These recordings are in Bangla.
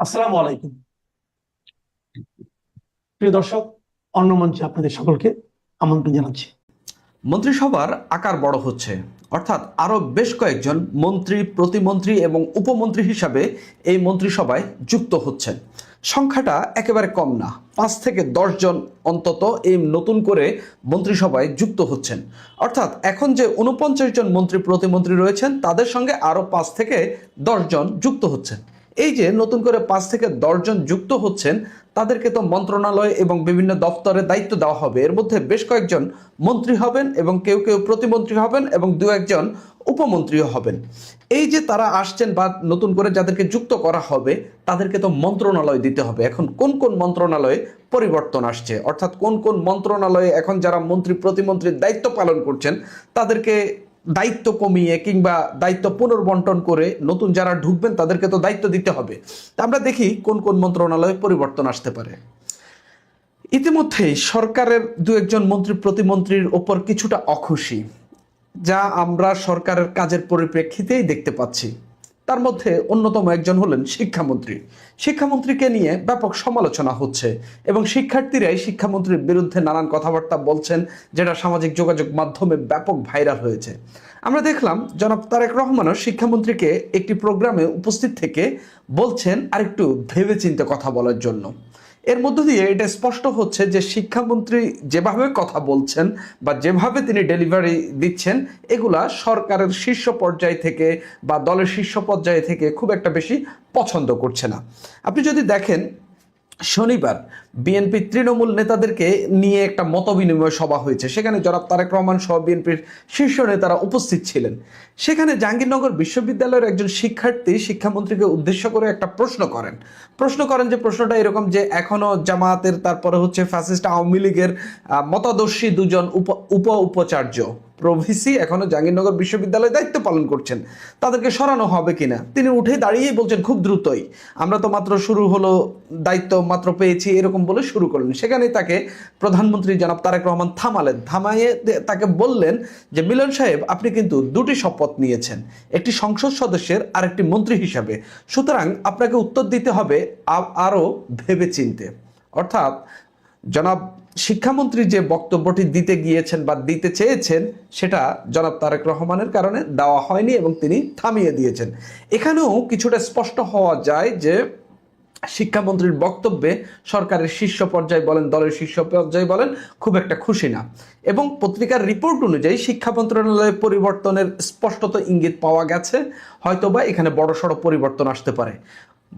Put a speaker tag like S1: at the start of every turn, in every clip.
S1: আসসালামু আলাইকুম। প্রিয় দর্শক, অন্য মঞ্চে আপনাদের সকলকে আমন্ত্রণ জানাচ্ছি।
S2: মন্ত্রিসভার আকার বড় হচ্ছে, অর্থাৎ আরও বেশ কয়েকজন মন্ত্রী, প্রতিমন্ত্রী এবং উপমন্ত্রী হিসাবে এই মন্ত্রিসভায় যুক্ত হচ্ছেন। সংখ্যাটা একেবারে কম না, 5 থেকে 10 জন অন্তত এই নতুন করে মন্ত্রিসভায় যুক্ত হচ্ছেন। অর্থাৎ এখন যে 49 জন মন্ত্রী প্রতিমন্ত্রী রয়েছেন তাদের সঙ্গে আরও 5 থেকে 10 জন যুক্ত হচ্ছেন। এই যে নতুন করে 5 থেকে 10 জন যুক্ত হচ্ছেন, তাদেরকে তো মন্ত্রণালয় এবং বিভিন্ন দপ্তরে দায়িত্ব দেওয়া হবে। এর মধ্যে বেশ কয়েকজন মন্ত্রী হবেন এবং কেউ কেউ প্রতিমন্ত্রী হবেন এবং দু একজন উপমন্ত্রীও হবেন। এই যে তারা আসছেন বা নতুন করে যাদেরকে যুক্ত করা হবে, তাদেরকে তো মন্ত্রণালয় দিতে হবে। এখন কোন কোন মন্ত্রণালয়ে পরিবর্তন আসছে, অর্থাৎ কোন কোন মন্ত্রণালয়ে এখন যারা মন্ত্রী প্রতিমন্ত্রীর দায়িত্ব পালন করছেন তাদেরকে দায়িত্ব কমিয়ে কিংবা দায়িত্ব পুনর্বন্টন করে নতুন যারা ঢুকবেন তাদেরকে তো দায়িত্ব দিতে হবে। তা আমরা দেখি কোন কোন মন্ত্রণালয়ে পরিবর্তন আসতে পারে। ইতিমধ্যেই সরকারের দু একজন মন্ত্রী প্রতিমন্ত্রীর ওপর কিছুটা অখুশি, যা আমরা সরকারের কাজের পরিপ্রেক্ষিতেই দেখতে পাচ্ছি। তার মধ্যে অন্যতম একজন হলেন শিক্ষামন্ত্রী। শিক্ষামন্ত্রীকে নিয়ে ব্যাপক সমালোচনা হচ্ছে এবং শিক্ষার্থীরাই শিক্ষামন্ত্রীর বিরুদ্ধে নানান কথাবার্তা বলছেন, যেটা সামাজিক যোগাযোগ মাধ্যমে ব্যাপক ভাইরাল হয়েছে। আমরা দেখলাম জনাব তারেক রহমানও শিক্ষামন্ত্রীকে একটি প্রোগ্রামে উপস্থিত থেকে বলছেন আরেকটু ভেবেচিন্তে কথা বলার জন্য। এর মধ্য দিয়ে এটা স্পষ্ট হচ্ছে যে শিক্ষামন্ত্রী যেভাবে কথা বলছেন বা যেভাবে তিনি ডেলিভারি দিচ্ছেন, এগুলা সরকারের শীর্ষ পর্যায় থেকে বা দলের শীর্ষ পর্যায়ে থেকে খুব একটা বেশি পছন্দ করছে না। আপনি যদি দেখেন, শনিবার বিএনপি তৃণমূল নেতাদেরকে নিয়ে একটা মতবিনিময় সভা হয়েছে, সেখানে জনাব তারেক রহমান সহ বিএনপির শীর্ষ নেতারা উপস্থিত ছিলেন। সেখানে জাহাঙ্গীরনগর বিশ্ববিদ্যালয়ের একজন শিক্ষার্থী শিক্ষামন্ত্রীকে উদ্দেশ্য করে একটা প্রশ্ন করেন যে প্রশ্নটা এরকম যে এখনো জামায়াতের, তারপরে হচ্ছে ফ্যাসিস্ট আওয়ামী লীগের মতাদর্শী দুজন উপাচার্য প্রভিসি এখনো জাহাঙ্গীরনগর বিশ্ববিদ্যালয়ে দায়িত্ব পালন করছেন, তাদেরকে সরানো হবে কিনা। তিনি উঠে দাঁড়িয়েই বলছেন খুব দ্রুতই, আমরা তো মাত্র শুরু হলো, দায়িত্ব মাত্র পেয়েছি, এরকম বলে শুরু করলেন। সেখানেই তাকে প্রধানমন্ত্রী জনাব তারেক রহমান থামাইয়ে তাকে বললেন যে মিলন সাহেব, আপনি কিন্তু দুটি শপথ নিয়েছেন, একটি সংসদ সদস্যের আর একটি মন্ত্রী হিসাবে, সুতরাং আপনাকে উত্তর দিতে হবে আরও ভেবেচিন্তে। অর্থাৎ জনাব শিক্ষামন্ত্রী যে বক্তব্যটি দিতে গিয়েছেন বা দিতে চেয়েছেন, সেটা জনাব তারেক রহমানের কারণে দেওয়া হয়নি এবং তিনি থামিয়ে দিয়েছেন। এখানেও কিছুটা স্পষ্ট হওয়া যায় যে শিক্ষামন্ত্রীর বক্তব্যে সরকারের শীর্ষ পর্যায়ে বলেন, দলের শীর্ষ পর্যায়ে বলেন, খুব একটা খুশি না। এবং পত্রিকার রিপোর্ট অনুযায়ী শিক্ষা মন্ত্রণালয়ের পরিবর্তনের স্পষ্টত ইঙ্গিত পাওয়া গেছে, হয়তোবা এখানে বড়সড় পরিবর্তন আসতে পারে।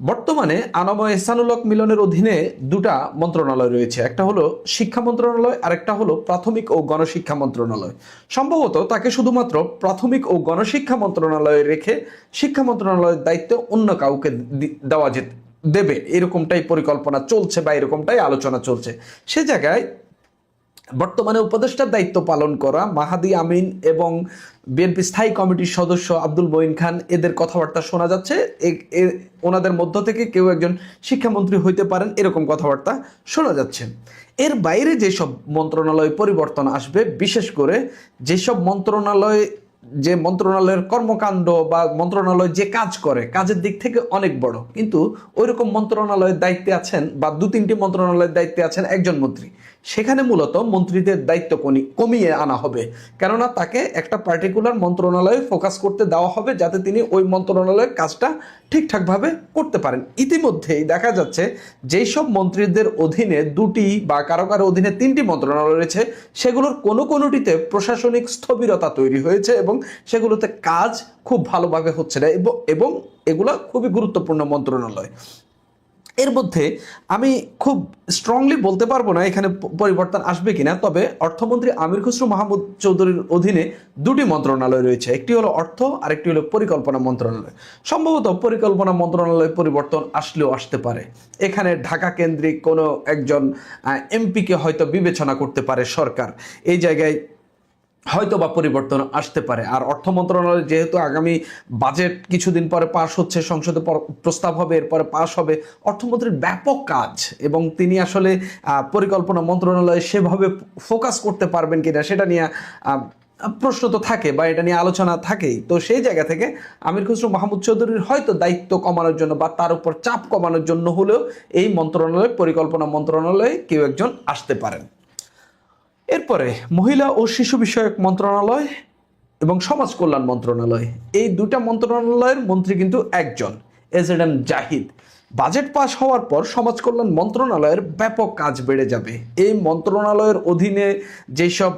S2: বর্তমানে আনাময় এহসানুল হক মিলনের অধীনে দুটা মন্ত্রণালয় রয়েছে, একটা হলো শিক্ষা মন্ত্রণালয়, আরেকটা হলো প্রাথমিক ও গণশিক্ষা মন্ত্রণালয়। সম্ভবত তাকে শুধুমাত্র প্রাথমিক ও গণশিক্ষা মন্ত্রণালয়ে রেখে শিক্ষা মন্ত্রণালয়ের দায়িত্ব অন্য কাউকে দেওয়া দেবে, এরকমটাই পরিকল্পনা চলছে বা এরকমটাই আলোচনা চলছে। সে জায়গায় বর্তমানে উপদেষ্টার দায়িত্ব পালন করা মাহাদি আমিন এবং বিএনপি স্থায়ী কমিটির সদস্য আব্দুল মঈন খান, এদের কথাবার্তা শোনা যাচ্ছে ওনাদের মধ্য থেকে কেউ একজন শিক্ষামন্ত্রী হইতে পারেন, এরকম কথাবার্তা শোনা যাচ্ছে। এর বাইরে যেসব মন্ত্রণালয় পরিবর্তন আসবে, বিশেষ করে যেসব মন্ত্রণালয়ের কর্মকাণ্ড বা মন্ত্রণালয় যে কাজ করে, কাজের দিক থেকে অনেক বড়, কিন্তু ওইরকম মন্ত্রণালয়ের দায়িত্বে আছেন বা 2-3টি মন্ত্রণালয়ের দায়িত্বে আছেন একজন মন্ত্রী, সেখানে মূলত মন্ত্রীদের দায়িত্ব কমিয়ে আনা হবে। কেননা তাকে একটা পার্টিকুলার মন্ত্রণালয়ে ফোকাস করতে দেওয়া হবে, যাতে তিনি ওই মন্ত্রণালয়ের কাজটা ঠিকঠাকভাবে করতে পারেন। ইতিমধ্যেই দেখা যাচ্ছে যেই সব মন্ত্রীদের অধীনে 2টি বা কারো কারো অধীনে 3টি মন্ত্রণালয় রয়েছে, সেগুলোর কোনোটিতে প্রশাসনিক স্থবিরতা তৈরি হয়েছে এবং সেগুলোতে কাজ খুব ভালোভাবে হচ্ছে না, এবং এগুলো খুবই গুরুত্বপূর্ণ মন্ত্রণালয়। এর মধ্যে আমি খুব স্ট্রংলি বলতে পারবো না এখানে পরিবর্তন আসবে কিনা, তবে অর্থমন্ত্রী আমির খসরু মাহমুদ চৌধুরীর অধীনে 2টি মন্ত্রণালয় রয়েছে, একটি হলো অর্থ আর একটি হলো পরিকল্পনা মন্ত্রণালয়। সম্ভবত পরিকল্পনা মন্ত্রণালয় পরিবর্তন আসলেও আসতে পারে। এখানে ঢাকা কেন্দ্রিক কোনো একজন এমপিকে হয়তো বিবেচনা করতে পারে সরকার, এই জায়গায় হয়তো বা পরিবর্তন আসতে পারে। আর অর্থ মন্ত্রণালয় যেহেতু আগামী বাজেট কিছুদিন পরে পাশ হচ্ছে, সংসদে প্রস্তাব হবে, এরপরে পাশ হবে, অর্থমন্ত্রীর ব্যাপক কাজ এবং তিনি আসলে পরিকল্পনা মন্ত্রণালয়ে সেভাবে ফোকাস করতে পারবেন কিনা সেটা নিয়ে প্রশ্ন তো থাকে বা এটা নিয়ে আলোচনা থাকেই। তো সেই জায়গা থেকে আমির খসরু মাহমুদ চৌধুরীর হয়তো দায়িত্ব কমানোর জন্য বা তার উপর চাপ কমানোর জন্য হলেও এই মন্ত্রণালয়, পরিকল্পনা মন্ত্রণালয়ে কেউ একজন আসতে পারেন। এরপরে মহিলা ও শিশু বিষয়ক মন্ত্রণালয় এবং সমাজ কল্যাণ মন্ত্রণালয়, এই দুটা মন্ত্রণালয়ের মন্ত্রী কিন্তু একজন, A Z M Zahid. Budget pass হওয়ার পর সমাজ কল্যাণ মন্ত্রণালয়ের ব্যাপক কাজ বেড়ে যাবে। এই মন্ত্রণালয়ের অধীনে যেসব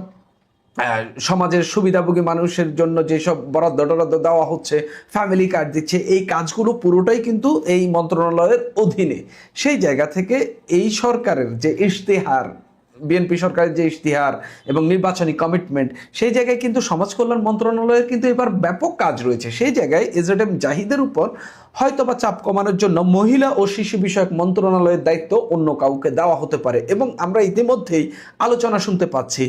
S2: সমাজের সুবিধাভোগী মানুষের জন্য যেসব বরাদ্দ টরাদ্দ দেওয়া হচ্ছে, ফ্যামিলি কার্ড দিচ্ছে, এই কাজগুলো পুরোটাই কিন্তু এই মন্ত্রণালয়ের অধীনে। সেই জায়গা থেকে এই সরকারের যে ইশতেহার, বিএনপি সরকারের যে ইশতেহার এবং নির্বাচনী কমিটমেন্ট, সেই জায়গায় কিন্তু সমাজ কল্যাণ মন্ত্রণালয়ের কিন্তু এবার ব্যাপক কাজ রয়েছে। সেই জায়গায় এজেড এম জাহিদের উপর হয়তোবা চাপ কমানোর জন্য মহিলা ও শিশু বিষয়ক মন্ত্রণালয়ের দায়িত্ব অন্য কাউকে দেওয়া হতে পারে। এবং আমরা ইতিমধ্যেই আলোচনা শুনতে পাচ্ছি,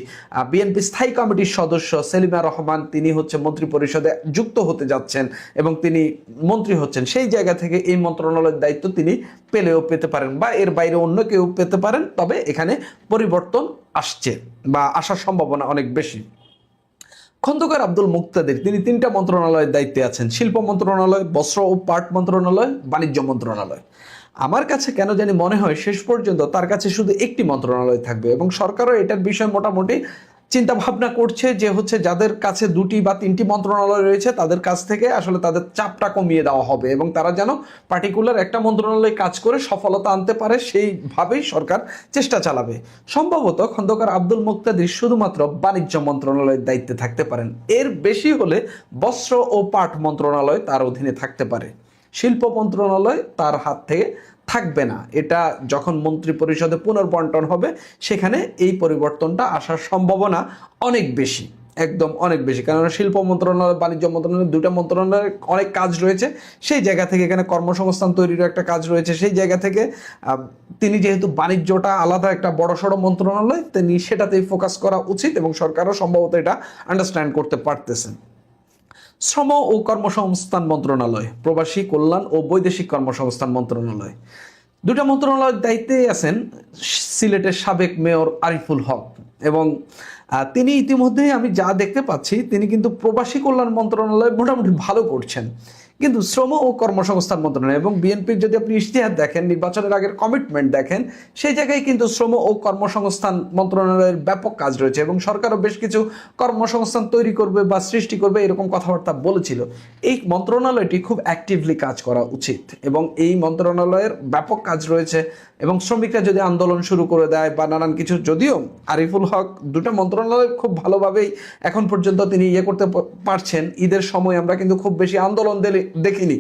S2: বিএনপি স্থায়ী কমিটির সদস্য সেলিমা রহমান তিনি হচ্ছে মন্ত্রী পরিষদে যুক্ত হতে যাচ্ছেন এবং তিনি মন্ত্রী হচ্ছেন। সেই জায়গা থেকে এই মন্ত্রণালয়ের দায়িত্ব তিনি পেলেও পেতে পারেন বা এর বাইরে অন্য কেউ পেতে পারেন, তবে এখানে পরিবর্তন আসছে বা আসার সম্ভাবনা অনেক বেশি। খন্দকার আব্দুল মুক্তাদির তিনি 3টা মন্ত্রণালয়ের দায়িত্বে আছেন, শিল্প মন্ত্রণালয়, বস্ত্র ও পাট মন্ত্রণালয়, বাণিজ্য মন্ত্রণালয়। আমার কাছে কেন জানি মনে হয় শেষ পর্যন্ত তার কাছে শুধু একটি মন্ত্রণালয় থাকবে এবং সরকারও এটার বিষয়ে মোটামুটি চিন্তা ভাবনা করছে যে হচ্ছে যাদের কাছে 2টি বা 3টি মন্ত্রণালয় রয়েছে তাদের কাছ থেকে আসলে তাদের চাপটা কমিয়ে দেওয়া হবে এবং তারা যেন পার্টিকুলার একটা মন্ত্রণালয়ে কাজ করে সফলতা আনতে পারে, সেইভাবেই সরকার চেষ্টা চালাবে। সম্ভবত খন্দকার আব্দুল মুক্তাদির শুধুমাত্র বাণিজ্য মন্ত্রণালয়ের দায়িত্বে থাকতে পারেন, এর বেশি হলে বস্ত্র ও পাট মন্ত্রণালয় তার অধীনে থাকতে পারে। শিল্প মন্ত্রণালয় তার হাত থেকে থাকবে না। এটা যখন মন্ত্রী পরিষদে পুনর্বন্টন হবে সেখানে এই পরিবর্তনটা আসার সম্ভাবনা অনেক বেশি, একদম অনেক বেশি। কারণ শিল্প মন্ত্রণালয়, বাণিজ্য মন্ত্রণালয়, 2টা মন্ত্রণালয়ের অনেক কাজ রয়েছে। সেই জায়গা থেকে এখানে কর্মসংস্থান তৈরির একটা কাজ রয়েছে। সেই জায়গা থেকে তিনি যেহেতু বাণিজ্যটা আলাদা একটা বড়সড় মন্ত্রণালয়, তিনি সেটাতেই ফোকাস করা উচিত এবং সরকারও সম্ভবত এটা আন্ডারস্ট্যান্ড করতে পারতেছেন। শ্রম ও কর্মসংস্থান মন্ত্রণালয়, প্রবাসী কল্যাণ ও বৈদেশিক কর্মসংস্থান মন্ত্রণালয়, 2টা মন্ত্রণালয়ের দায়িত্বে আছেন সিলেটের সাবেক মেয়র আরিফুল হক এবং তিনি ইতিমধ্যে আমি যা দেখতে পাচ্ছি তিনি কিন্তু প্রবাসী কল্যাণ মন্ত্রণালয় মোটামুটি ভালো করছেন, কিন্তু শ্রম ও কর্মসংস্থান মন্ত্রণালয় এবং বিএনপির যদি আপনি ইশতেহার দেখেন, নির্বাচনের আগের কমিটমেন্ট দেখেন, সেই জায়গায় কিন্তু শ্রম ও কর্মসংস্থান মন্ত্রণালয়ের ব্যাপক কাজ রয়েছে এবং সরকারও বেশ কিছু কর্মসংস্থান তৈরি করবে বা সৃষ্টি করবে এরকম কথাবার্তা বলেছিল। এই মন্ত্রণালয়টি খুব অ্যাক্টিভলি কাজ করা উচিত এবং এই মন্ত্রণালয়ের ব্যাপক কাজ রয়েছে এবং শ্রমিকরা যদি আন্দোলন শুরু করে দেয় বা নানান কিছু, যদিও আরিফুল হক 2টা মন্ত্রণালয় খুব ভালোভাবেই এখন পর্যন্ত তিনি করতে পারছেন। ঈদের সময় আমরা কিন্তু খুব বেশি আন্দোলন দেখিনি,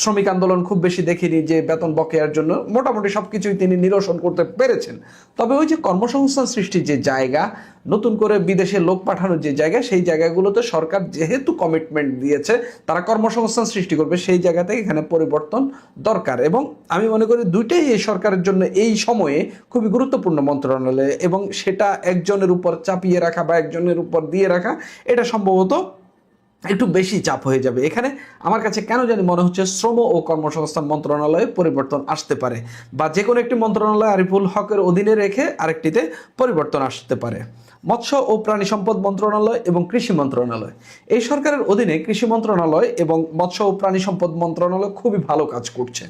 S2: শ্রমিক আন্দোলন খুব বেশি দেখিনি যে বেতন বকেয়ার জন্য, মোটামুটি সবকিছুই তিনি নিরসন করতে পেরেছেন। তবে ওই যে কর্মসংস্থান সৃষ্টির যে জায়গা, নতুন করে বিদেশে লোক পাঠানোর যে জায়গা, সেই জায়গাগুলোতে সরকার যেহেতু কমিটমেন্ট দিয়েছে তারা কর্মসংস্থান সৃষ্টি করবে, সেই জায়গা থেকে এখানে পরিবর্তন দরকার। এবং আমি মনে করি 2টাই এই সরকারের জন্য এই সময়ে খুবই গুরুত্বপূর্ণ মন্ত্রণালয় এবং সেটা একজনের উপর চাপিয়ে রাখা বা একজনের উপর দিয়ে রাখা এটা সম্ভবত একটু বেশি চাপ হয়ে যাবে। এখানে আমার কাছে কেন জানি মনে হচ্ছে শ্রম ও কর্মসংস্থান মন্ত্রণালয়ে পরিবর্তন আসতে পারে বা যে কোনো একটি মন্ত্রণালয় আরিফুল হকের অধীনে রেখে আরেকটিতে পরিবর্তন আসতে পারে। মৎস্য ও প্রাণী সম্পদ মন্ত্রণালয় এবং কৃষি মন্ত্রণালয়, এই সরকারের অধীনে কৃষি মন্ত্রণালয় এবং মৎস্য ও প্রাণী সম্পদ মন্ত্রণালয় খুবই ভালো কাজ করছে।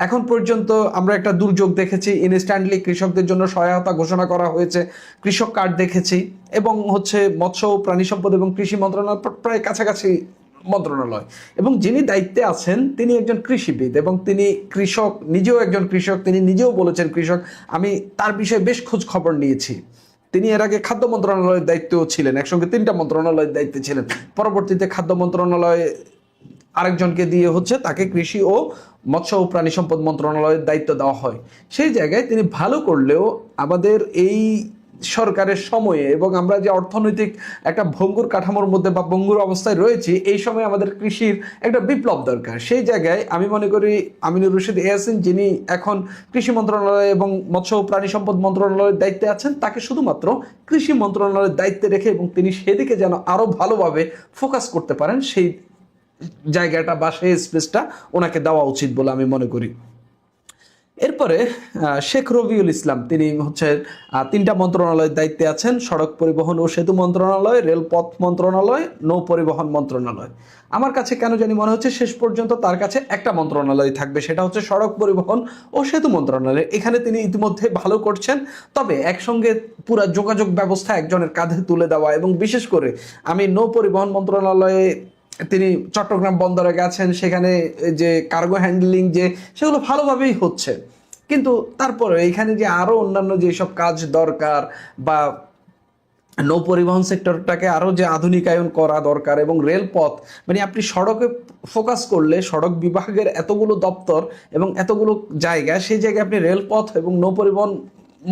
S2: এখন পর্যন্ত আমরা একটা দুর্যোগ দেখেছি, ইনস্ট্যান্টলি কৃষকদের জন্য সহায়তা ঘোষণা করা হয়েছে, কৃষক কার্ড দেখেছি এবং হচ্ছে মৎস্য ও প্রাণী সম্পদ এবং কৃষি মন্ত্রণালয় প্রায় কাছাকাছি মন্ত্রণালয় এবং যিনি দায়িত্বে আছেন তিনি একজন কৃষিবিদ এবং তিনি কৃষক, নিজেও একজন কৃষক, তিনি নিজেও বলেছেন কৃষক। আমি তার বিষয়ে বেশ খোঁজ খবর নিয়েছি। তিনি এর আগে খাদ্য মন্ত্রণালয়ের দায়িত্বেও ছিলেন, একসঙ্গে 3টা মন্ত্রণালয়ের দায়িত্বে ছিলেন। পরবর্তীতে খাদ্য মন্ত্রণালয়ে আরেকজনকে দিয়ে হচ্ছে তাকে কৃষি ও মৎস্য ও প্রাণী সম্পদ মন্ত্রণালয়ের দায়িত্ব দেওয়া হয়। সেই জায়গায় তিনি ভালো করলেও আমাদের এই সরকারের সময়ে এবং আমরা যে অর্থনৈতিক একটা ভঙ্গুর কাঠামোর মধ্যে বা ভঙ্গুর অবস্থায় রয়েছি, এই সময় আমাদের কৃষির একটা বিপ্লব দরকার। সেই জায়গায় আমি মনে করি আমিনুর রশিদ ইয়াসিন, যিনি এখন কৃষি মন্ত্রণালয় এবং মৎস্য ও প্রাণী সম্পদ মন্ত্রণালয়ের দায়িত্বে আছেন, তাকে শুধুমাত্র কৃষি মন্ত্রণালয়ের দায়িত্বে রেখে এবং তিনি সেদিকে যেন আরও ভালোভাবে ফোকাস করতে পারেন, সেই জায়গাটা বা সেই স্পেসটা ওনাকে দেওয়া উচিত বলে আমি মনে করি। এরপরে শেখ রবিউল ইসলাম, তিনি হচ্ছে 3টা মন্ত্রণালয়ের দায়িত্বে আছেন: সড়ক পরিবহন ও সেতু মন্ত্রণালয়, রেলপথ মন্ত্রণালয়, নৌ পরিবহন মন্ত্রণালয়। আমার কাছে কেন জানি মনে হচ্ছে শেষ পর্যন্ত তার কাছে একটা মন্ত্রণালয় থাকবে, সেটা হচ্ছে সড়ক পরিবহন ও সেতু মন্ত্রণালয়। এখানে তিনি ইতিমধ্যে ভালো করছেন, তবে একসঙ্গে পুরো যোগাযোগ ব্যবস্থা একজনের কাঁধে তুলে দেওয়া, এবং বিশেষ করে আমি নৌ পরিবহন মন্ত্রণালয়ে, তিনি চট্টগ্রাম বন্দরে গেছেন, সেখানে যে কার্গো হ্যান্ডলিং যে সেগুলো ভালোভাবেই হচ্ছে, কিন্তু তারপরে এখানে যে আরও অন্যান্য যেসব কাজ দরকার, বা নৌ পরিবহন সেক্টরটাকে আরও যে আধুনিকায়ন করা দরকার, এবং রেলপথ, মানে আপনি সড়কে ফোকাস করলে সড়ক বিভাগের এতগুলো দপ্তর এবং এতগুলো জায়গা, সেই জায়গায় আপনি রেলপথ এবং নৌ পরিবহন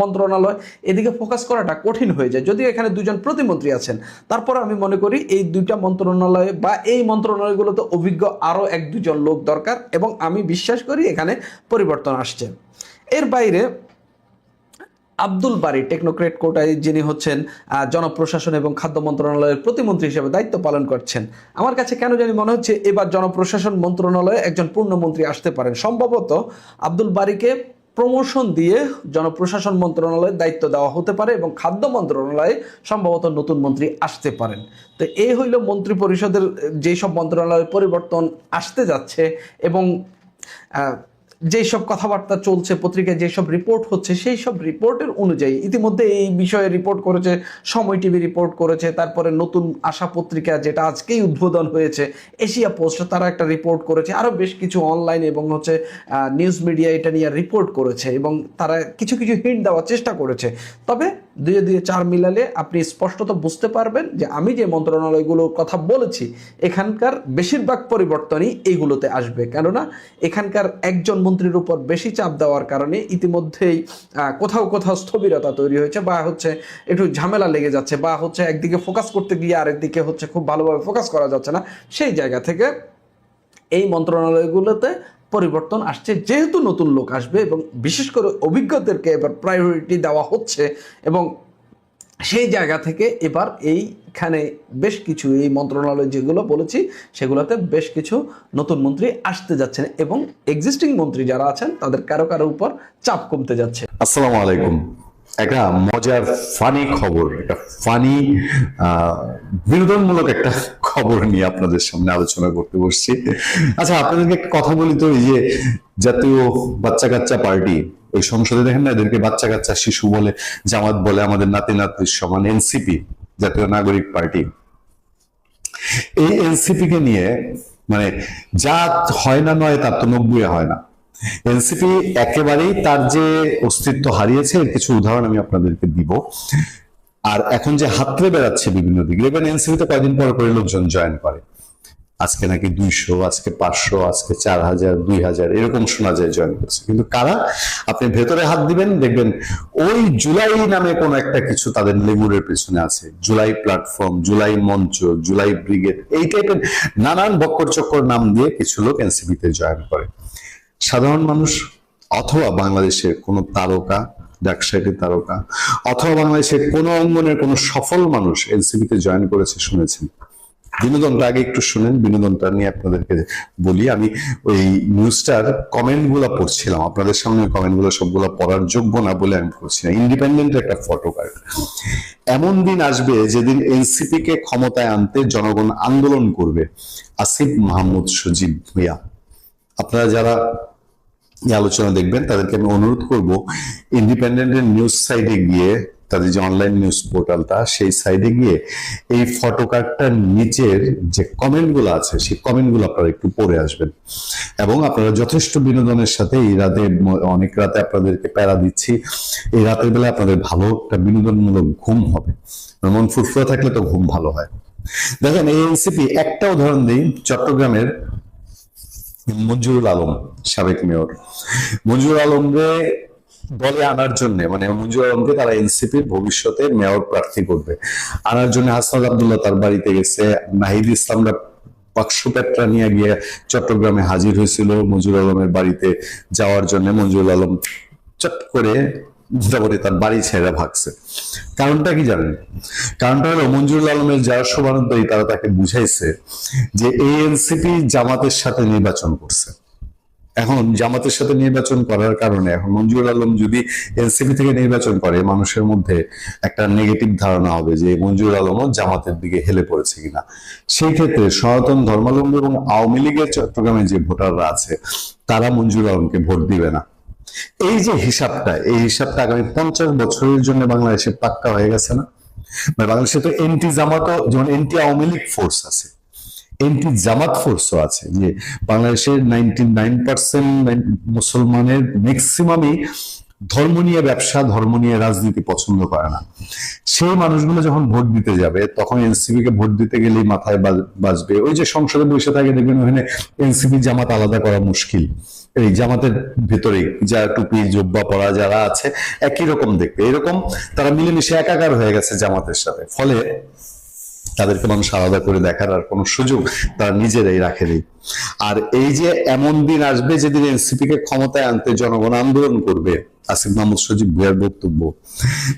S2: মন্ত্রণালয় এদিকে ফোকাস করাটা কঠিন হয়ে যায়। যদিও এখানে 2জন প্রতিমন্ত্রী আছেন, তারপর আমি মনে করি এই 2টা মন্ত্রণালয়ে বা এই মন্ত্রণালয়গুলোতে অভিজ্ঞ আরও 1-2জন লোক দরকার, এবং আমি বিশ্বাস করি এখানে পরিবর্তন আসছে। এর বাইরে আব্দুল বারী টেকনোক্রেট কোটায়, যিনি হচ্ছেন জনপ্রশাসন এবং খাদ্য মন্ত্রণালয়ের প্রতিমন্ত্রী হিসেবে দায়িত্ব পালন করছেন, আমার কাছে কেন জানি মনে হচ্ছে এবার জনপ্রশাসন মন্ত্রণালয়ে একজন পূর্ণমন্ত্রী আসতে পারেন। সম্ভবত আব্দুল বারীকে প্রমোশন দিয়ে জনপ্রশাসন মন্ত্রণালয়ের দায়িত্ব দেওয়া হতে পারে, এবং খাদ্য মন্ত্রণালয়ে সম্ভবত নতুন মন্ত্রী আসতে পারেন। তো এই হইল মন্ত্রী পরিষদের যেসব মন্ত্রণালয়ের পরিবর্তন আসতে যাচ্ছে, এবং যেই সব কথাবার্তা চলছে, পত্রিকায় যেসব রিপোর্ট হচ্ছে, সেই সব রিপোর্টের অনুযায়ী ইতিমধ্যে এই বিষয়ে রিপোর্ট করেছে সময় টিভি, রিপোর্ট করেছে, তারপরে নতুন আশা পত্রিকা যেটা আজকেই উদ্বোধন হয়েছে, এশিয়া পোস্ট, তারা একটা রিপোর্ট করেছে, আরও বেশ কিছু অনলাইন এবং হচ্ছে নিউজ মিডিয়া এটা নিয়ে রিপোর্ট করেছে, এবং তারা কিছু কিছু হিন্ট দেওয়ার চেষ্টা করেছে। তবে 2-4 মিলালে আপনি স্পষ্টত বুঝতে পারবেন যে আমি যে মন্ত্রণালয়গুলোর কথা বলেছি, এখানকার বেশিরভাগ পরিবর্তনই এইগুলোতে আসবে, কেননা এখানকার একজন মন্ত্রীর উপর বেশি চাপ দেওয়ার কারণে ইতিমধ্যেই কোথাও কোথাও স্থবিরতা তৈরি হয়েছে, বা হচ্ছে একটু ঝামেলা লেগে যাচ্ছে, বা হচ্ছে একদিকে ফোকাস করতে গিয়ে আরেকদিকে হচ্ছে খুব ভালোভাবে ফোকাস করা যাচ্ছে না। সেই জায়গা থেকে এই মন্ত্রণালয়গুলোতে পরিবর্তন আসছে, যেহেতু নতুন লোক আসবে এবং বিশেষ করে অভিজ্ঞদেরকে এবার প্রায়োরিটি দেওয়া হচ্ছে, এবং সেই জায়গা থেকে এবার এইখানে বেশ কিছু এই মন্ত্রণালয় যেগুলো বলেছি সেগুলোতে বেশ কিছু নতুন মন্ত্রী আসতে যাচ্ছেন, এবং এক্সিস্টিং মন্ত্রী যারা আছেন তাদের কারো কারো উপর চাপ কমতে যাচ্ছে।
S3: আসসালামু আলাইকুম। একটা মজার ফানি খবর, একটা ফানি বিনোদনমূলক একটা খবর নিয়ে আপনাদের সামনে আলোচনা করতে বসছি। আচ্ছা, আপনাদেরকে একটা কথা বলি তো, এই যে জাতীয় বাচ্চা কাচ্চা পার্টি, ওই সংসদে দেখেন না, এদেরকে বাচ্চা কাচ্চা শিশু বলে, জামাত বলে আমাদের নাতি নাতনির সমান, এনসিপি জাতীয় নাগরিক পার্টি। এই এনসিপি কে নিয়ে মানে যা হয় না, নয় তার তো 90 হয় না। এনসিপি একেবারেই তার যে অস্তিত্ব হারিয়েছে, এর কিছু উদাহরণ আমি আপনাদেরকে দিব। আর এখন যে হাতড়ে বেড়াচ্ছে বিভিন্ন দিকে, এবার এনসিপিতে কয়েকদিন পর করে লোকজন জয়েন করে, আজকে নাকি 200, আজকে 500, আজকে 4000, 2000 এরকম শোনা যায় জয়েন করছে। কিন্তু কারা? আপনি ভেতরে হাত দিবেন, দেখবেন ওই জুলাই নামে কোন একটা কিছু তাদের লেগুরের পেছনে আছে। জুলাই প্ল্যাটফর্ম, জুলাই মঞ্চ, জুলাই ব্রিগেড, এই টাইপের নানান বক্কর চক্কর নাম দিয়ে কিছু লোক এনসিপিতে জয়েন করে। সাধারণ মানুষ অথবা বাংলাদেশের কোনো তারকা, ডাকসাইটের তারকা, অথবা বাংলাদেশের কোনো অঙ্গনের কোনো সফল মানুষ এনসিপিতে জয়েন করেছে শুনেছেন? বিনোদনটা আগে একটু শুনেন, বিনোদনটা নিয়ে আপনাদেরকে বলি। আমি ওই নিউজটার কমেন্ট গুলা পড়ছিলাম, আপনাদের সামনে কমেন্ট গুলো সবগুলো পড়ার যোগ্য না বলে আমি পড়ছি না। ইন্ডিপেন্ডেন্ট একটা ফটো কার্ড। এমন দিন আসবে যেদিন এনসিপি কে ক্ষমতায় আনতে জনগণ আন্দোলন করবে। আসিফ মাহমুদ সজীব ভুঁইয়া। আপনারা যারা এই আলোচনা দেখবেন তাদেরকে আমি অনুরোধ করব, ইন্ডিপেন্ডেন্টের নিউজ সাইটে গিয়ে, তাদের যে অনলাইন নিউজ পোর্টালটা, সেই সাইডে গিয়ে এই ফটোকার্ডটার নিচের যে কমেন্ট গুলো আছে, সেই কমেন্ট গুলো আপনারা একটু পড়ে আসবেন। এবং আপনারা যথেষ্ট বিনোদনের সাথে, এই রাতে অনেক রাতে আপনাদেরকে প্যারা দিচ্ছি, এই রাতের বেলা আপনাদের ভালো একটা বিনোদনমূলক ঘুম হবে। মন ফুরফুরা থাকলে তো ঘুম ভালো হয়। দেখেন, এই এনসিপি একটা উদাহরণ দিই, চট্টগ্রামের মঞ্জুরুল আলম, সাবেক মেয়র। মঞ্জুরুল আলমকে দলে আনার জন্য, মানে মঞ্জুরুল আলমকে তারা এনসিপির ভবিষ্যতে মেয়র প্রার্থী করবে, আনার জন্য হাসনাত আব্দুল্লাহ তার বাড়িতে গেছে। নাহিদ ইসলামরা বাক্স পেট্রা নিয়ে গিয়ে চট্টগ্রামে হাজির হয়েছিল মঞ্জুরুল আলমের বাড়িতে যাওয়ার জন্য। মঞ্জুরুল আলম চট করে মোটামুটি তার বাড়ি ছেড়ে ভাগছে। কারণটা কি জানেন? কারণটা হলো, মঞ্জুরুল আলমের যারা শুভানুদ্দায়ী তারা তাকে বুঝাইছে যে এই এনসিপি জামাতের সাথে নির্বাচন করছে। এখন জামাতের সাথে নির্বাচন করার কারণে এখন মঞ্জুর আলম যদি এনসিপি থেকে নির্বাচন করে, মানুষের মধ্যে একটা নেগেটিভ ধারণা হবে যে মঞ্জুর আলমও জামাতের দিকে হেলে পড়েছে কিনা। সেই ক্ষেত্রে সনাতন ধর্মাবলম্বী এবং আওয়ামী লীগের চট্টগ্রামে যে ভোটাররা আছে তারা মঞ্জুর আলমকে ভোট দিবে না। এই যে হিসাবটা, এই হিসাবটা আগামী 50 বছরের জন্য বাংলাদেশে পাক্কা হয়ে গেছে না? মানে বাংলাদেশে তো এন্টি জামাতও, যেমন এন্টি আওয়ামী লীগ ফোর্স আছে, এন্টি জামাত ফোর্সও আছে, যে বাংলাদেশের 99% মুসলমানের ম্যাক্সিমামই ধর্ম নিয়ে ব্যবসা, ধর্ম নিয়ে রাজনীতি পছন্দ করে না। সেই মানুষগুলো যখন ভোট দিতে যাবে তখন এনসিপি কে ভোট দিতে গেলেই মাথায় বাজবে, ওই যে সংসদে বসে থাকে দেখবেন ওখানে এনসিপি জামাত আলাদা করা মুশকিল, এই জামাতের ভেতরে যারা টুপি জোব্বা পরা যারা আছে একই রকম দেখবে, এরকম তারা মিলেমিশে একাকার হয়ে গেছে জামাতের সাথে। ফলে তাদেরকে মানুষ আলাদা করে দেখার আর কোনো সুযোগ তারা নিজেরাই রাখেনি। আর এই যে এমন দিন আসবে যেদিন এনসিপি কে ক্ষমতায় আনতে জনগণ আন্দোলন করবে, আসিফ মাহমুদ সজীব ভুঁইয়ার বক্তব্য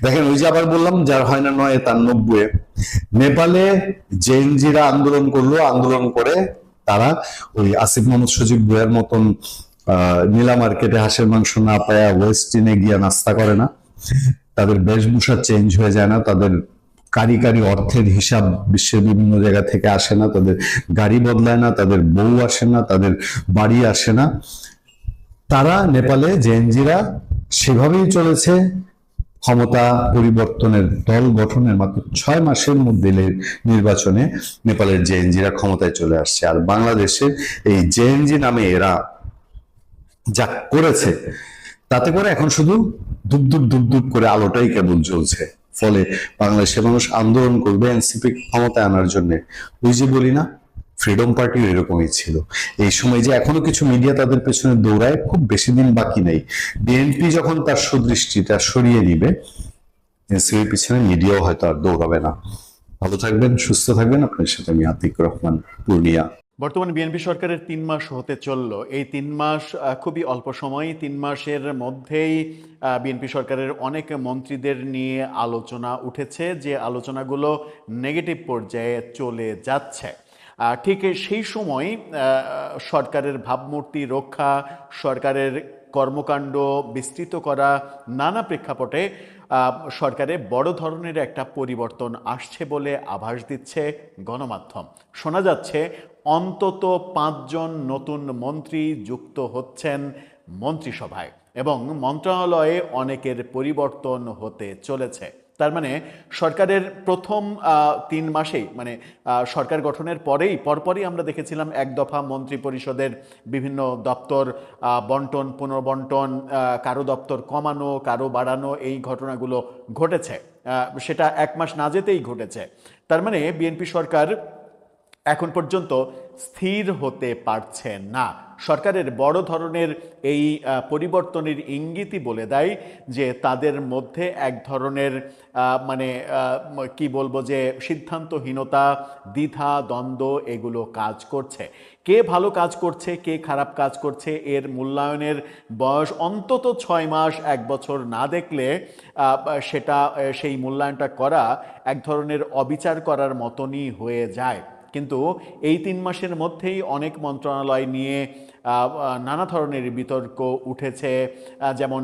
S3: দেখেন, ওই যে আবার বললাম যার হয় না 9 তার 90। নেপালে জেএনজিরা আন্দোলন করলো, আন্দোলন করে তারা ওই আসিফ মাহমুদ সজীব ভুঁইয়ার মতন নীলা মার্কেটে হাঁসের মাংস না পায়া ওয়েস্টিনে গিয়া নাস্তা করে না, তাদের বেশভূষা চেঞ্জ হয়ে যায় না, তাদের কারি অর্থের হিসাব বিশ্বের বিভিন্ন জায়গা থেকে আসে না, তাদের গাড়ি বদলায় না, তাদের বউ আসে না, তাদের বাড়ি আসে না। তারা নেপালে জেএনজিরা সেভাবেই চলেছে, ক্ষমতা পরিবর্তনের দল গঠনের মাত্র 6 মাসের মধ্যে নির্বাচনে নেপালের জেএনজিরা ক্ষমতায় চলে আসছে। আর বাংলাদেশে এই জেএনজি নামে এরা যা করেছে তাতে করে এখন শুধু ধুপ করে আলোটাই কেবল জ্বলছে। ফলে বাংলাদেশের মানুষ আন্দোলন করবে এনসিপি ক্ষমতায় আনার জন্য। ওই যে বলি না, ফ্রিডম পার্টির এরকমই ছিল। এই সময় যে এখনো কিছু মিডিয়া তাদের পেছনে দৌড়ায়, খুব বেশি দিন বাকি নেই, বিএনপি যখন তার সুদৃষ্টিটা সরিয়ে নিবে এনসিপির পিছনে মিডিয়াও হয়তো আর দৌড়াবে না। ভালো থাকবেন, সুস্থ থাকবেন। আপনার সাথে আমি আতিক রহমান, পূর্ণিয়া।
S4: বর্তমানে বিএনপি সরকারের 3 মাস হতে চলল। এই 3 মাস খুবই অল্প সময়। 3 মাসের মধ্যেই বিএনপি সরকারের অনেক মন্ত্রীদের নিয়ে আলোচনা উঠেছে, যে আলোচনাগুলো নেগেটিভ পর্যায়ে চলে যাচ্ছে। ঠিক সেই সময় সরকারের ভাবমূর্তি রক্ষা, সরকারের কর্মকাণ্ড বিস্তৃত করা নানা প্রেক্ষাপটে সরকারে বড় ধরনের একটা পরিবর্তন আসছে বলে আভাস দিচ্ছে গণমাধ্যম। শোনা যাচ্ছে অন্তত 5 জন নতুন মন্ত্রী যুক্ত হচ্ছেন মন্ত্রিসভায় এবং মন্ত্রণালয়ে অনেকের পরিবর্তন হতে চলেছে। তার মানে সরকারের প্রথম 3 মাসেই, মানে সরকার গঠনের পরপরই আমরা দেখেছিলাম এক দফা মন্ত্রী পরিষদের বিভিন্ন দপ্তর বন্টন পুনর্বন্টন, কারো দপ্তর কমানো, কারো বাড়ানো, এই ঘটনাগুলো ঘটেছে। সেটা 1 মাস না যেতেই ঘটেছে। তার মানে বিএনপি সরকার এখন পর্যন্ত স্থির হতে পারছে না। সরকারের বড় ধরনের এই পরিবর্তনের ইঙ্গিতই বলে দেয় যে তাদের মধ্যে এক ধরনের মানে কি বলবো, যে সিদ্ধান্তহীনতা, দ্বিধা, দ্বন্দ্ব এগুলো কাজ করছে। কে ভালো কাজ করছে, কে খারাপ কাজ করছে, এর মূল্যায়নের বয়স অন্তত 6 মাস 1 বছর না দেখলে সেটা সেই মূল্যায়নটা করা এক ধরনের অবিচার করার মতনই হয়ে যায়। কিন্তু এই 3 মাসের মধ্যেই অনেক মন্ত্রণালয় নিয়ে নানা ধরনের বিতর্ক উঠেছে। যেমন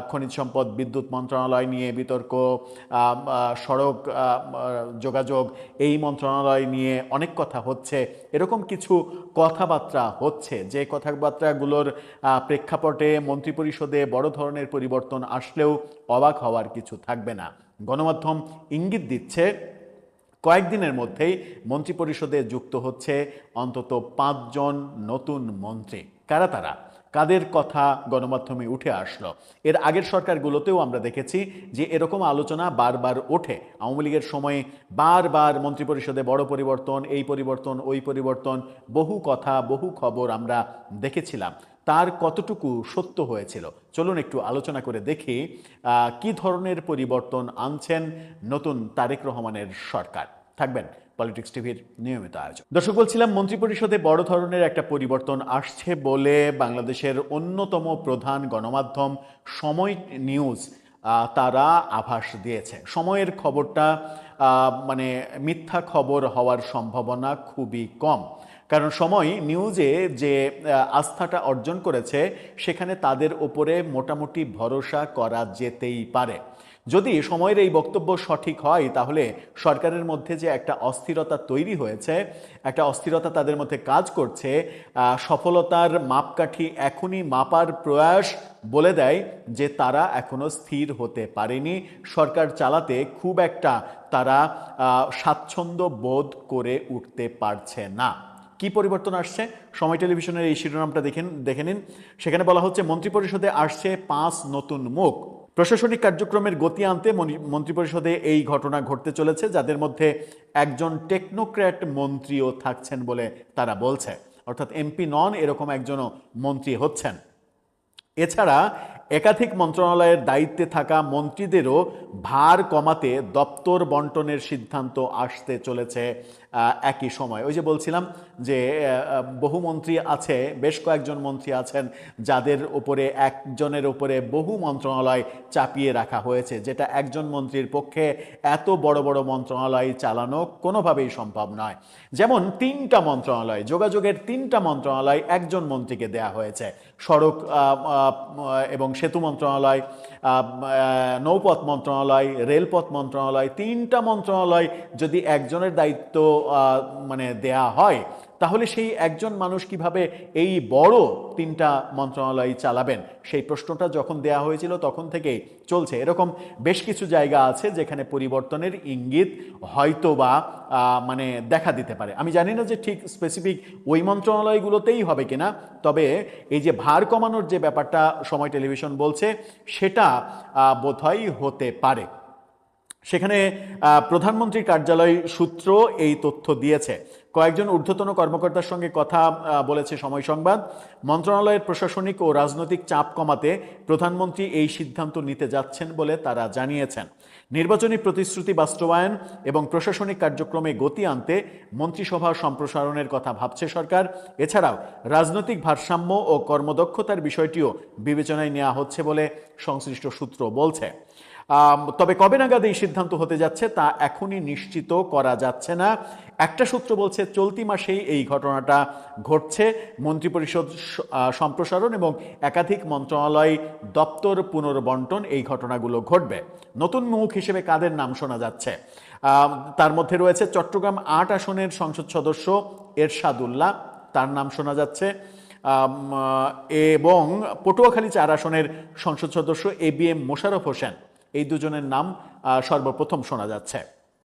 S4: খনিজ সম্পদ বিদ্যুৎ মন্ত্রণালয় নিয়ে বিতর্ক, সড়ক যোগাযোগ এই মন্ত্রণালয় নিয়ে অনেক কথা হচ্ছে। এরকম কিছু কথাবার্তা হচ্ছে, যে কথাবার্তাগুলোর প্রেক্ষাপটে মন্ত্রিপরিষদে বড় ধরনের পরিবর্তন আসলেও অবাক হওয়ার কিছু থাকবে না। গণমাধ্যম ইঙ্গিত দিচ্ছে কয়েকদিনের মধ্যেই মন্ত্রিপরিষদে যুক্ত হচ্ছে অন্তত 5 জন নতুন মন্ত্রী। কারা তারা, কাদের কথা গণমাধ্যমে উঠে আসলো? এর আগের সরকারগুলোতেও আমরা দেখেছি যে এরকম আলোচনা বারবার ওঠে। আওয়ামী লীগের সময়ে বারবার মন্ত্রিপরিষদে বড় পরিবর্তন, এই পরিবর্তন, ওই পরিবর্তন, বহু কথা, বহু খবর আমরা দেখেছিলাম। তার কতটুকু সত্য হয়েছিল চলুন একটু আলোচনা করে দেখি কি ধরনের পরিবর্তন আনছেন নতুন তারেক রহমানের সরকার। থাকবেন পলিটিক্স টিভির নিয়মিত আয়োজন। দর্শক, বলছিলাম মন্ত্রিপরিষদে বড় ধরনের একটা পরিবর্তন আসছে বলে বাংলাদেশের অন্যতম প্রধান গণমাধ্যম সময় নিউজ তারা আভাস দিয়েছে। সময়ের খবরটা মানে মিথ্যা খবর হওয়ার সম্ভাবনা খুবই কম। কারণ সময় নিউজে যে আস্থাটা অর্জন করেছে সেখানে তাদের উপরে মোটামুটি ভরসা করা যেতেই পারে। যদি সময়ের এই বক্তব্য সঠিক হয় তাহলে সরকারের মধ্যে যে একটা অস্থিরতা তৈরি হয়েছে, একটা অস্থিরতা তাদের মধ্যে কাজ করছে, সফলতার মাপকাঠি এখনই মাপার প্রয়াস বলে দেয় যে তারা এখনো স্থির হতে পারেনি, সরকার চালাতে খুব একটা তারা স্বাচ্ছন্দ্য বোধ করে উঠতে পারছে না। কি পরিবর্তন আসছে? সময় টেলিভিশনের এই শিরোনামটা দেখে নিন। সেখানে বলা হচ্ছে মন্ত্রিপরিষদে আসছে 5 নতুন মুখ। প্রশাসনিক কার্যক্রমের গতি আনতে মন্ত্রিপরিষদে এই ঘটনা ঘটতে চলেছে, যাদের মধ্যে একজন টেকনোক্র্যাট মন্ত্রীও থাকছেন বলে তারা বলছে, অর্থাৎ এমপি নন এরকম একজনও মন্ত্রী হচ্ছেন। এছাড়া একাধিক মন্ত্রণালয়ের দায়িত্বে থাকা মন্ত্রীদেরও ভার কমাতে দপ্তর বন্টনের সিদ্ধান্ত আসতে চলেছে একই সময়। ওই যে বলছিলাম যে বহু মন্ত্রী আছে, বেশ কয়েকজন মন্ত্রী আছেন যাদের উপরে একজনের উপরে বহু মন্ত্রণালয় চাপিয়ে রাখা হয়েছে, যেটা একজন মন্ত্রীর পক্ষে এত বড় বড় মন্ত্রণালয় চালানো কোনোভাবেই সম্ভব নয়। যেমন 3টা মন্ত্রণালয়, যোগাযোগের 3টা মন্ত্রণালয় একজন মন্ত্রীকে দেয়া হয়েছে, সড়ক এবং সেতু মন্ত্রণালয়, নৌপথ মন্ত্রণালয়, রেলপথ মন্ত্রণালয়, 3টা মন্ত্রণালয় যদি একজনের দায়িত্ব দেয়া হয় তাহলে সেই একজন মানুষ কিভাবে এই বড় 3টা মন্ত্রণালয় চালাবেন? সেই প্রশ্নটা যখন দেয়া হয়েছিল তখন থেকেই চলছে। এরকম বেশ কিছু জায়গা আছে যেখানে পরিবর্তনের ইঙ্গিত হয়তোবা দেখা দিতে পারে। আমি জানি না যে ঠিক স্পেসিফিক ওই মন্ত্রণালয়গুলোতেই হবে কিনা, তবে এই যে ভার কমানোর যে ব্যাপারটা সময় টেলিভিশন বলছে সেটা বোধহয় হতে পারে। সেখানে প্রধানমন্ত্রীর কার্যালয় সূত্র এই তথ্য দিয়েছে। কয়েকজন ঊর্ধ্বতন কর্মকর্তার সঙ্গে কথা বলেছে সময় সংবাদ। মন্ত্রণালয়ের প্রশাসনিক ও রাজনৈতিক চাপ কমাতে প্রধানমন্ত্রী এই সিদ্ধান্ত নিতে যাচ্ছেন বলে তারা জানিয়েছেন। নির্বাচনী প্রতিশ্রুতি বাস্তবায়ন এবং প্রশাসনিক কার্যক্রমে গতি আনতে মন্ত্রিসভা সম্প্রসারণের কথা ভাবছে সরকার। এছাড়াও রাজনৈতিক ভারসাম্য ও কর্মদক্ষতার বিষয়টিও বিবেচনায় নেওয়া হচ্ছে বলে সংশ্লিষ্ট সূত্র বলছে। তবে কবে নাগাদ এই সিদ্ধান্ত হতে যাচ্ছে তা এখনই নিশ্চিত করা যাচ্ছে না। একটা সূত্র বলছে চলতি মাসেই এই ঘটনাটা ঘটছে। মন্ত্রিপরিষদ সম্প্রসারণ এবং একাধিক মন্ত্রণালয় দপ্তর পুনর্বন্টন, এই ঘটনাগুলো ঘটবে। নতুন মুখ হিসেবে কাদের নাম শোনা যাচ্ছে? তার মধ্যে রয়েছে চট্টগ্রাম 8 আসনের সংসদ সদস্য এরশাদুল্লাহ, তার নাম শোনা যাচ্ছে, এবং পটুয়াখালী 4 আসনের সংসদ সদস্য ABM মোশাররফ হোসেন, এই দুজনের নাম সর্বপ্রথম শোনা যাচ্ছে।